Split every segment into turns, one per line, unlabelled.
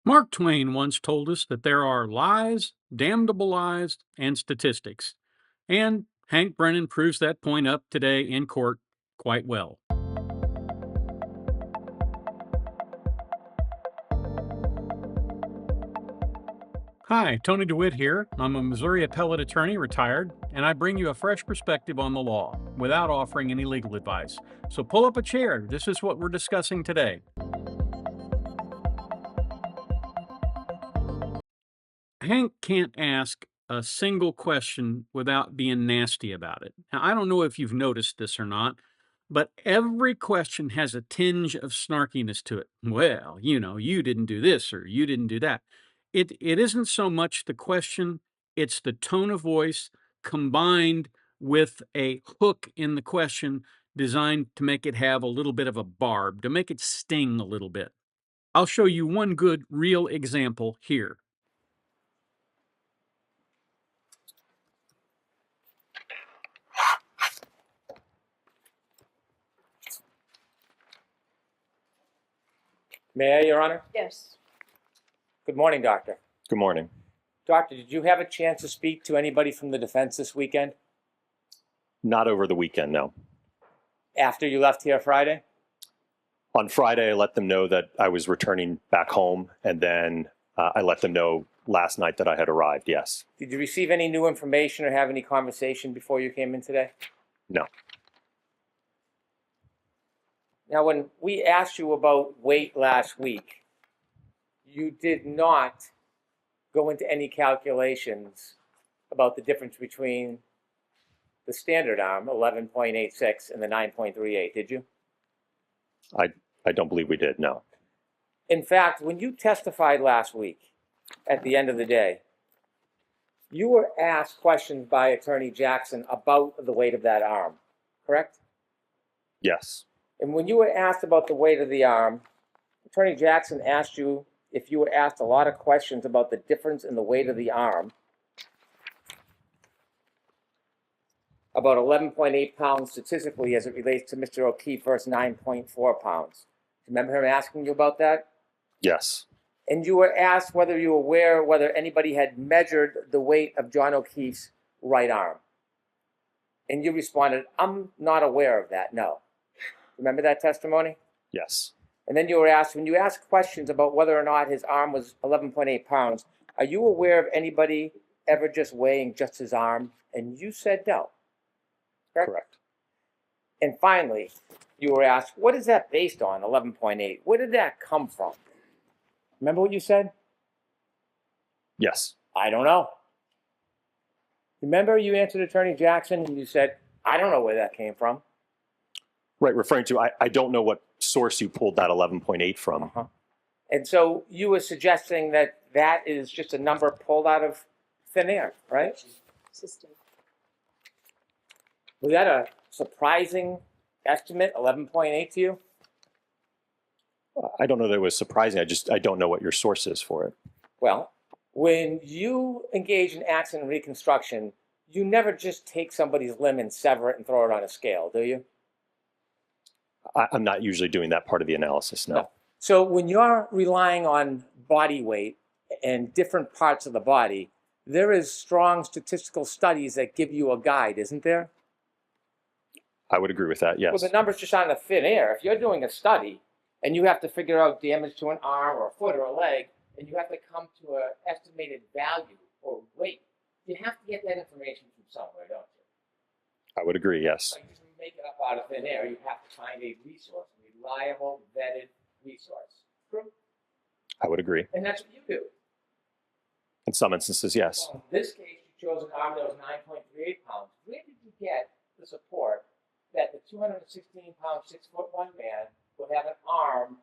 Mark Twain once told us that there are lies, damnable lies, and statistics. And Hank Brennan proves that point up today in court quite well. Hi, Tony DeWitt here. I'm a Missouri appellate attorney, retired, and I bring you a fresh perspective on the law without offering any legal advice. So pull up a chair. This is what we're discussing today. Hank can't ask a single question without being nasty about it. Now, I don't know if you've noticed this or not, but every question has a tinge of snarkiness to it. Well, you didn't do this or you didn't do that. It isn't so much the question, it's the tone of voice combined with a hook in the question designed to make it have a little bit of a barb, to make it sting a little bit. I'll show you one good real example here.
May I, Your Honor?
Yes.
Good morning, Doctor.
Good morning.
Doctor, did you have a chance to speak to anybody from the defense this weekend?
Not over the weekend, no.
After you left here Friday?
On Friday, I let them know that I was returning back home, and then I let them know last night that I had arrived, yes.
Did you receive any new information or have any conversation before you came in today?
No.
Now, when we asked you about weight last week, you did not go into any calculations about the difference between the standard arm, 11.86, and the 9.38, did you?
I don't believe we did, no.
In fact, when you testified last week, at the end of the day, you were asked questions by Attorney Jackson about the weight of that arm, correct?
Yes.
And when you were asked about the weight of the arm, Attorney Jackson asked you if you were asked a lot of questions about the difference in the weight of the arm, about 11.8 pounds statistically as it relates to Mr. O'Keefe versus 9.4 pounds. Remember him asking you about that?
Yes.
And you were asked whether you were aware whether anybody had measured the weight of John O'Keefe's right arm. And you responded, I'm not aware of that, no. Remember that testimony?
Yes.
And then you were asked, when you asked questions about whether or not his arm was 11.8 pounds, are you aware of anybody ever just weighing just his arm? And you said no.
Correct.
And finally, you were asked, what is that based on, 11.8? Where did that come from? Remember what you said?
Yes.
I don't know. Remember you answered Attorney Jackson and you said, I don't know where that came from.
Right, referring to, I don't know what source you pulled that 11.8 from.
Uh-huh. And so you were suggesting that that is just a number pulled out of thin air, right?
System.
Was that a surprising estimate, 11.8 to you?
I don't know that it was surprising. I don't know what your source is for it.
Well, when you engage in accident reconstruction, you never just take somebody's limb and sever it and throw it on a scale, do you?
I'm not usually doing that part of the analysis, no.
So when you're relying on body weight and different parts of the body, there is strong statistical studies that give you a guide, isn't there?
I would agree with that, yes.
Well, the numbers just aren't in thin air. If you're doing a study and you have to figure out damage to an arm or a foot or a leg, and you have to come to an estimated value or weight, you have to get that information from somewhere, don't you?
I would agree, yes.
Like, you can make it up out of thin air. You have to find a resource, a reliable, vetted resource. True?
I would agree.
And that's what you do.
In some instances, yes.
Well, in this case, you chose an arm that was 9.38 pounds. Where did you get the support that the 216-pound, 6'1" man would have an arm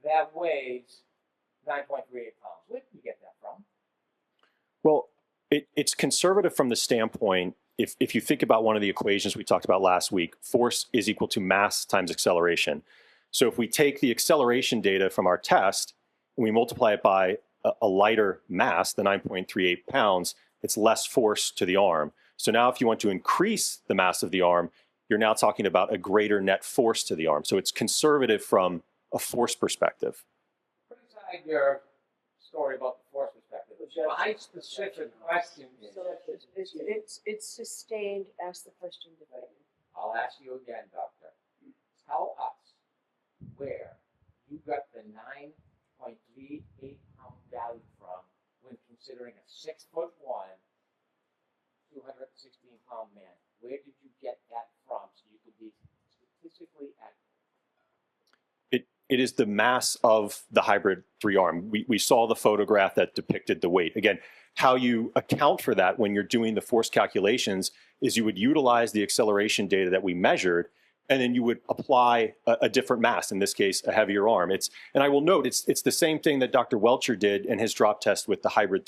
that weighs 9.38 pounds? Where did you get that from?
Well, it's conservative from the standpoint, if you think about one of the equations we talked about last week, force is equal to mass times acceleration. So if we take the acceleration data from our test and we multiply it by a lighter mass, the 9.38 pounds, it's less force to the arm. So now if you want to increase the mass of the arm, you're now talking about a greater net force to the arm. So it's conservative from a force perspective.
Put aside your story about the force perspective. My specific question is,
So it's sustained. Ask the question again.
I'll ask you again, Doctor. Tell us where you got the 9.38 pound value from when considering a 6'1", 216-pound man. Where did you get that from so you could be statistically accurate?
It is the mass of the hybrid three-arm. We saw the photograph that depicted the weight. Again, how you account for that when you're doing the force calculations is you would utilize the acceleration data that we measured, and then you would apply a different mass, in this case, a heavier arm. And I will note, it's the same thing that Dr. Welcher did in his drop test with the hybrid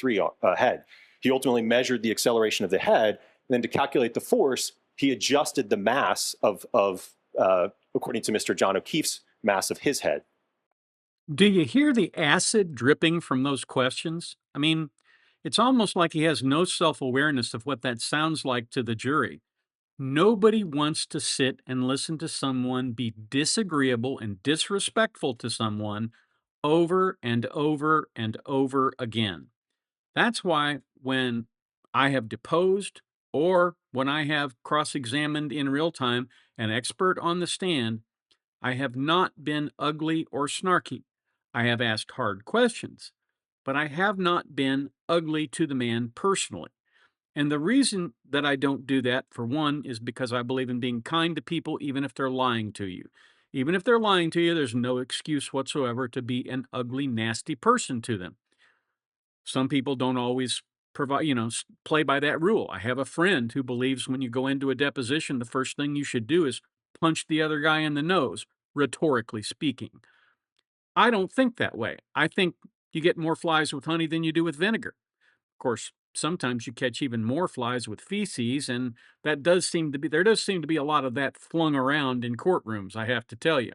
head. He ultimately measured the acceleration of the head, and then to calculate the force, he adjusted the mass of according to Mr. John O'Keefe's mass of his head.
Do you hear the acid dripping from those questions? I mean, it's almost like he has no self-awareness of what that sounds like to the jury. Nobody wants to sit and listen to someone be disagreeable and disrespectful to someone over and over and over again. That's why when I have deposed or when I have cross-examined in real time an expert on the stand, I have not been ugly or snarky. I have asked hard questions, but I have not been ugly to the man personally. And the reason that I don't do that, for one, is because I believe in being kind to people even if they're lying to you. Even if they're lying to you, there's no excuse whatsoever to be an ugly, nasty person to them. Some people don't always provide, play by that rule. I have a friend who believes when you go into a deposition, the first thing you should do is punch the other guy in the nose, rhetorically speaking. I don't think that way. I think you get more flies with honey than you do with vinegar. Of course, sometimes you catch even more flies with feces, and there does seem to be a lot of that flung around in courtrooms, I have to tell you.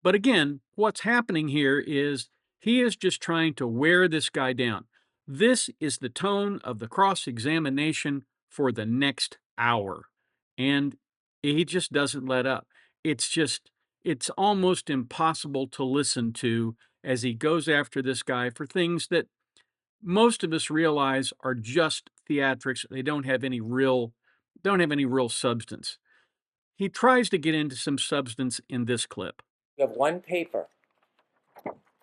But again, what's happening here is he is just trying to wear this guy down. This is the tone of the cross-examination for the next hour. And he just doesn't let up. It's almost impossible to listen to as he goes after this guy for things that most of us realize are just theatrics. They don't have any real substance. He tries to get into some substance in this clip.
You have one paper,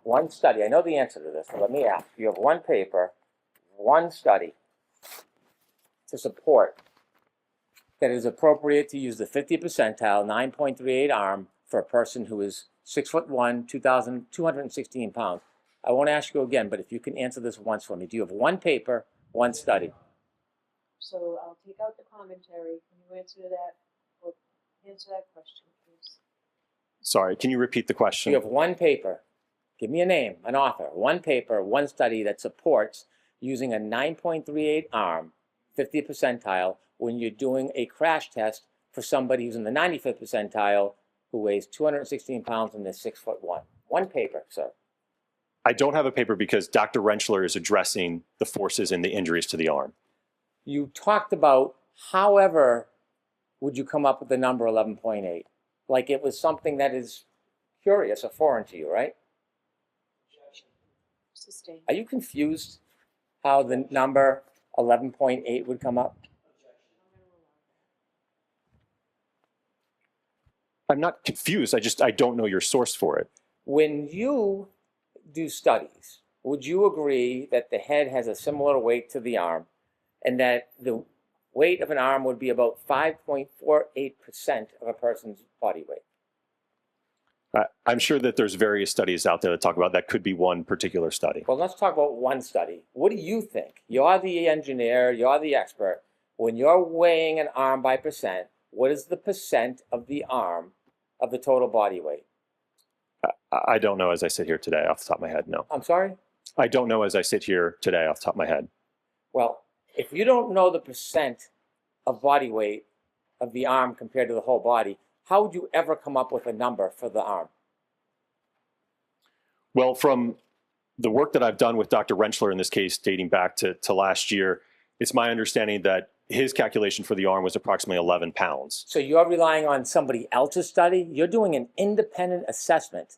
one study. I know the answer to this, but let me ask. You have one paper, one study to support that it is appropriate to use the 50th percentile 9.38 arm for a person who is 6'1", 216 pounds. I won't ask you again, but if you can answer this once for me. Do you have one paper, one study?
So I'll take out the commentary. Can you answer that? Or answer that question, please.
Sorry, can you repeat the question?
You have one paper. Give me a name, an author. One paper, one study that supports using a 9.38 arm, 50th percentile, when you're doing a crash test for somebody who's in the 95th percentile who weighs 216 pounds and is 6'1". One paper, sir.
I don't have a paper because Dr. Rentschler is addressing the forces and the injuries to the arm.
You talked about, however, would you come up with the number 11.8? Like it was something that is curious or foreign to you, right?
Sustained.
Are you confused how the number 11.8 would come up?
I'm not confused. I don't know your source for it.
When you do studies, would you agree that the head has a similar weight to the arm and that the weight of an arm would be about 5.48% of a person's body weight?
I'm sure that there's various studies out there that talk about that. Could be one particular study.
Well, let's talk about one study. What do you think? You're the engineer, you're the expert. When you're weighing an arm by percent, what is the percent of the arm of the total body weight?
I don't know as I sit here today off the top of my head, no.
I'm sorry?
I don't know as I sit here today off the top of my head.
Well, if you don't know the percent of body weight of the arm compared to the whole body, how would you ever come up with a number for the arm?
Well, from the work that I've done with Dr. Rentschler in this case, dating back to last year, it's my understanding that his calculation for the arm was approximately 11 pounds.
So you're relying on somebody else's study? You're doing an independent assessment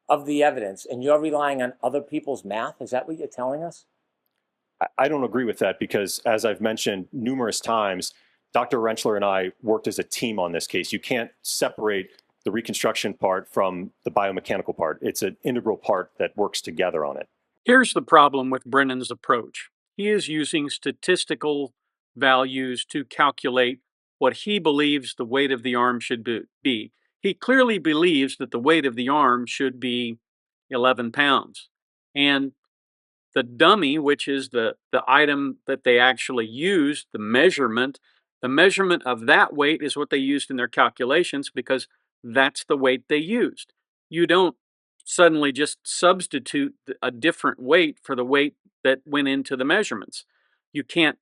of the evidence, and you're relying on other people's math? Is that what you're telling us?
I don't agree with that because, as I've mentioned numerous times, Dr. Rentschler and I worked as a team on this case. You can't separate the reconstruction part from the biomechanical part. It's an integral part that works together on it.
Here's the problem with Brennan's approach. He is using statistical values to calculate what he believes the weight of the arm should be. He clearly believes that the weight of the arm should be 11 pounds. And the dummy, which is the item that they actually used, the measurement of that weight is what they used in their calculations because that's the weight they used. You don't suddenly just substitute a different weight for the weight that went into the measurements. You can't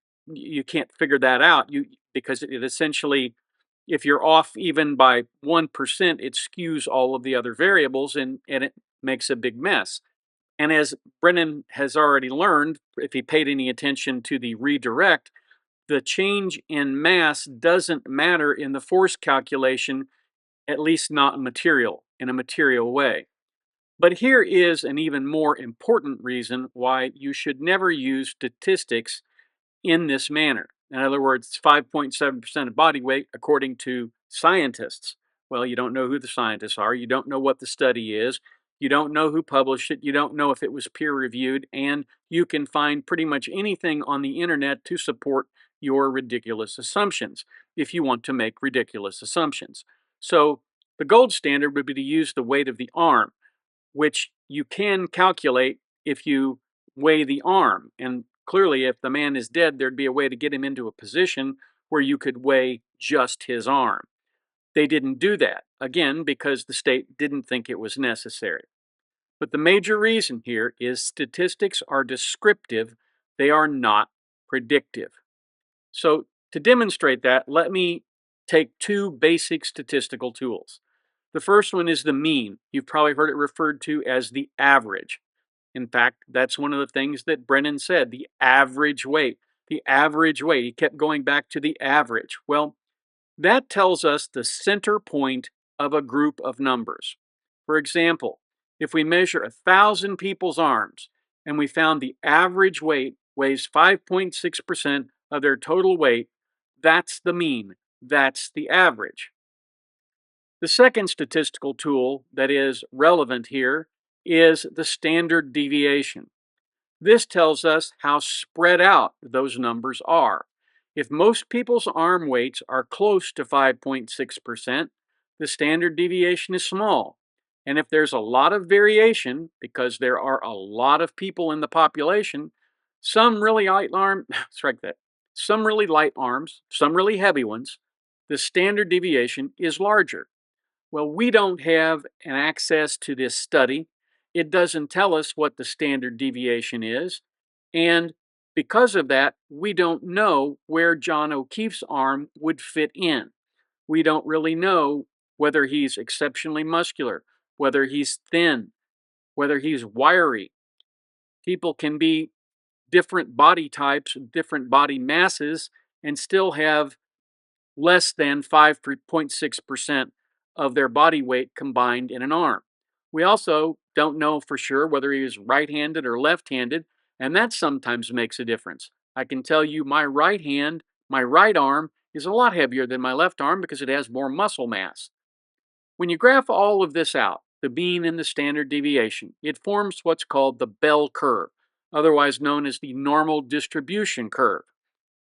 figure that out because it essentially, if you're off even by 1%, it skews all of the other variables and it makes a big mess. And as Brennan has already learned, if he paid any attention to the redirect, the change in mass doesn't matter in the force calculation, at least not in a material way. But here is an even more important reason why you should never use statistics in this manner. In other words, 5.7% of body weight according to scientists. Well, you don't know who the scientists are. You don't know what the study is. You don't know who published it. You don't know if it was peer reviewed. And you can find pretty much anything on the internet to support your ridiculous assumptions if you want to make ridiculous assumptions. So the gold standard would be to use the weight of the arm, which you can calculate if you weigh the arm. And clearly, if the man is dead, there'd be a way to get him into a position where you could weigh just his arm. They didn't do that, again, because the state didn't think it was necessary. But the major reason here is statistics are descriptive, they are not predictive. So to demonstrate that, let me take two basic statistical tools. The first one is the mean. You've probably heard it referred to as the average. In fact, that's one of the things that Brennan said, the average weight. The average weight. He kept going back to the average. Well, that tells us the center point of a group of numbers. For example, if we measure 1,000 people's arms and we found the average weight weighs 5.6% of their total weight, that's the mean. That's the average. The second statistical tool that is relevant here is the standard deviation. This tells us how spread out those numbers are. If most people's arm weights are close to 5.6%, the standard deviation is small. And if there's a lot of variation, because there are a lot of people in the population, some really light arms, some really light arms, some really heavy ones, the standard deviation is larger. Well, we don't have an access to this study. It doesn't tell us what the standard deviation is. And because of that, we don't know where John O'Keefe's arm would fit in. We don't really know whether he's exceptionally muscular, whether he's thin, whether he's wiry. People can be different body types, different body masses, and still have less than 5.6% of their body weight combined in an arm. We also don't know for sure whether he is right-handed or left-handed, and that sometimes makes a difference. I can tell you my right hand, my right arm, is a lot heavier than my left arm because it has more muscle mass. When you graph all of this out, the mean and the standard deviation, it forms what's called the bell curve, otherwise known as the normal distribution curve.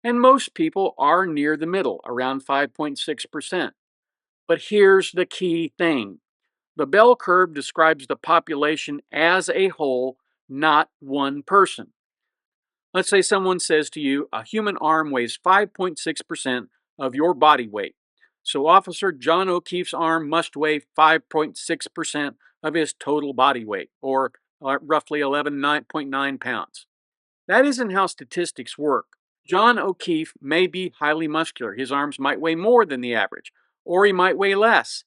And most people are near the middle, around 5.6%. But here's the key thing. The bell curve describes the population as a whole, not one person. Let's say someone says to you, a human arm weighs 5.6% of your body weight. So Officer John O'Keefe's arm must weigh 5.6% of his total body weight, or roughly 11.9 pounds. That isn't how statistics work. John O'Keefe may be highly muscular. His arms might weigh more than the average, or he might weigh less.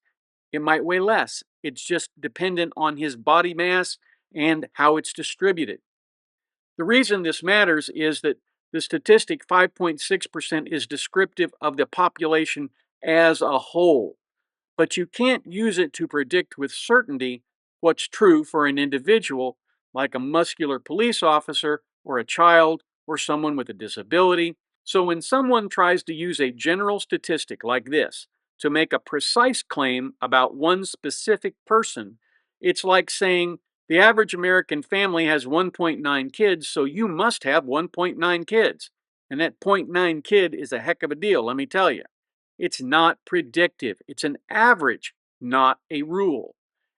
It might weigh less. It's just dependent on his body mass and how it's distributed. The reason this matters is that the statistic 5.6% is descriptive of the population as a whole, but you can't use it to predict with certainty what's true for an individual, like a muscular police officer or a child or someone with a disability. So when someone tries to use a general statistic like this to make a precise claim about one specific person, it's like saying the average American family has 1.9 kids, so you must have 1.9 kids. And that 0.9 kid is a heck of a deal, let me tell you. It's not predictive, it's an average, not a rule.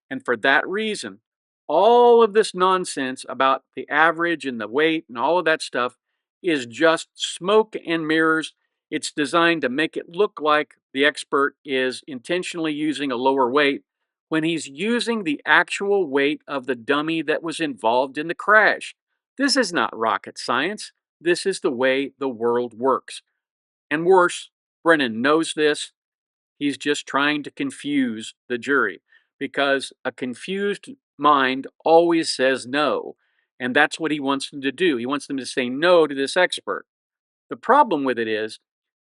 And for that reason, all of this nonsense about the average and the weight and all of that stuff is just smoke and mirrors. It's designed to make it look like the expert is intentionally using a lower weight when he's using the actual weight of the dummy that was involved in the crash. This is not rocket science. This is the way the world works. And worse, Brennan knows this. He's just trying to confuse the jury because a confused mind always says no. And that's what he wants them to do. He wants them to say no to this expert. The problem with it is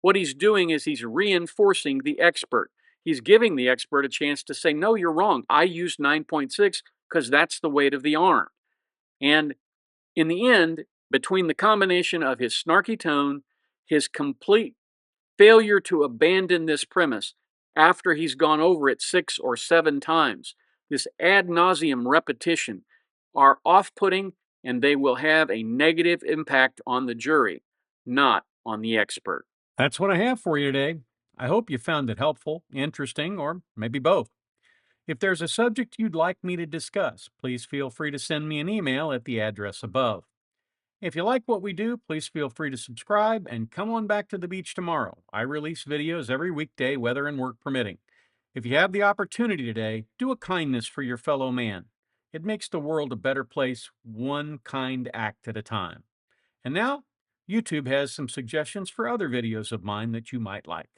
what he's doing is he's reinforcing the expert. He's giving the expert a chance to say, no, you're wrong. I used 9.6 because that's the weight of the arm. And in the end, between the combination of his snarky tone, his complete failure to abandon this premise after he's gone over it 6 or 7 times, this ad nauseum repetition, are off putting and they will have a negative impact on the jury, not on the expert. That's what I have for you today. I hope you found it helpful, interesting, or maybe both. If there's a subject you'd like me to discuss, please feel free to send me an email at the address above. If you like what we do, please feel free to subscribe and come on back to the beach tomorrow. I release videos every weekday, weather and work permitting. If you have the opportunity today, do a kindness for your fellow man. It makes the world a better place, one kind act at a time. And now, YouTube has some suggestions for other videos of mine that you might like.